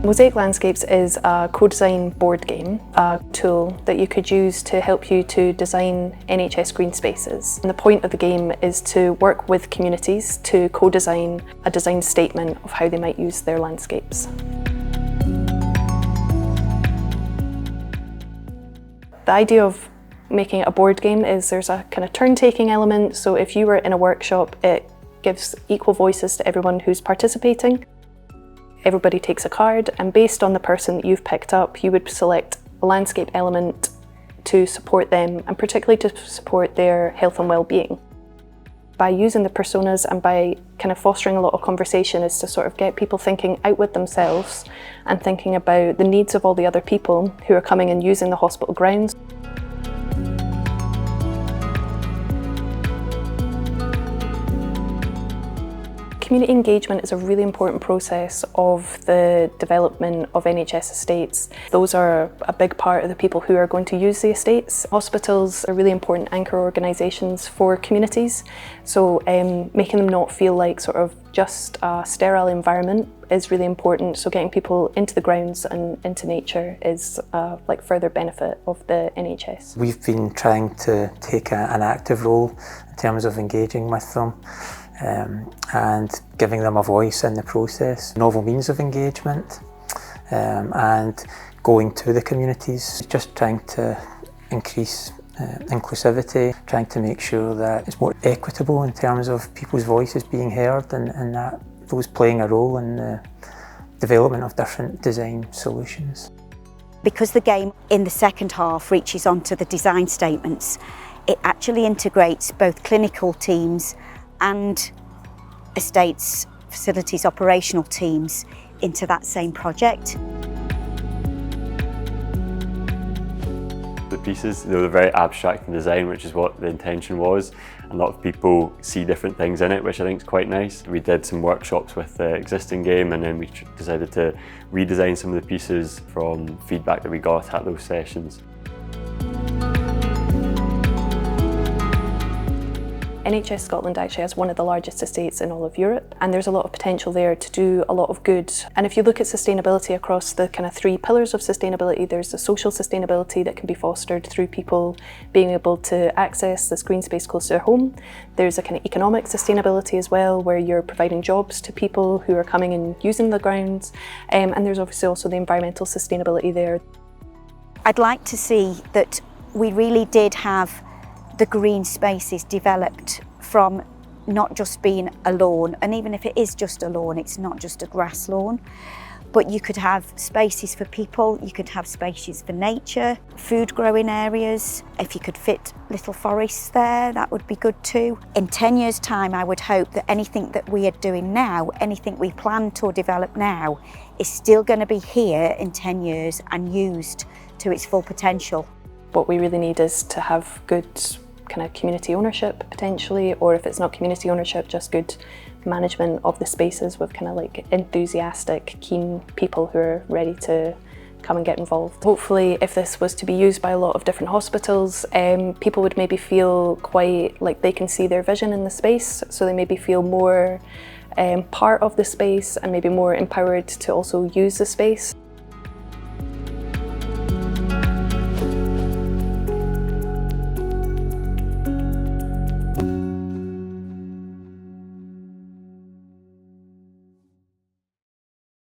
Mosaic Landscapes is a co-design board game, a tool that you could use to help you to design NHS green spaces. And the point of the game is to work with communities to co-design a design statement of how they might use their landscapes. The idea of making it a board game is there's a kind of turn-taking element, so if you were in a workshop, it gives equal voices to everyone who's participating. Everybody takes a card, and based on the person that you've picked up, you would select a landscape element to support them, and particularly to support their health and well-being. By using the personas and by kind of fostering a lot of conversation is to sort of get people thinking outward themselves and thinking about the needs of all the other people who are coming and using the hospital grounds. Community engagement is a really important process of the development of NHS estates. Those are a big part of the people who are going to use the estates. Hospitals are really important anchor organisations for communities, so making them not feel like sort of just a sterile environment is really important. So getting people into the grounds and into nature is like further benefit of the NHS. We've been trying to take an active role in terms of engaging with them. And giving them a voice in the process, novel means of engagement, and going to the communities, just trying to increase inclusivity, trying to make sure that it's more equitable in terms of people's voices being heard and that those playing a role in the development of different design solutions. Because the game in the second half reaches onto the design statements, it actually integrates both clinical teams and estates, facilities, operational teams into that same project. The pieces, they're very abstract in design, which is what the intention was. A lot of people see different things in it, which I think is quite nice. We did some workshops with the existing game, and then we decided to redesign some of the pieces from feedback that we got at those sessions. NHS Scotland actually has one of the largest estates in all of Europe, and there's a lot of potential there to do a lot of good. And if you look at sustainability across the kind of three pillars of sustainability, there's the social sustainability that can be fostered through people being able to access this green space close to their home. There's a kind of economic sustainability as well, where you're providing jobs to people who are coming and using the grounds. And there's obviously also the environmental sustainability there. I'd like to see that we really did have the green spaces developed from not just being a lawn, and even if it is just a lawn, it's not just a grass lawn, but you could have spaces for people, you could have spaces for nature, food growing areas. If you could fit little forests there, that would be good too. In 10 years' time, I would hope that anything that we are doing now, anything we plan to develop now, is still going to be here in 10 years and used to its full potential. What we really need is to have good kind of community ownership potentially, or if it's not community ownership, just good management of the spaces with kind of like enthusiastic, keen people who are ready to come and get involved. Hopefully, if this was to be used by a lot of different hospitals, people would maybe feel quite like they can see their vision in the space, so they maybe feel more part of the space and maybe more empowered to also use the space.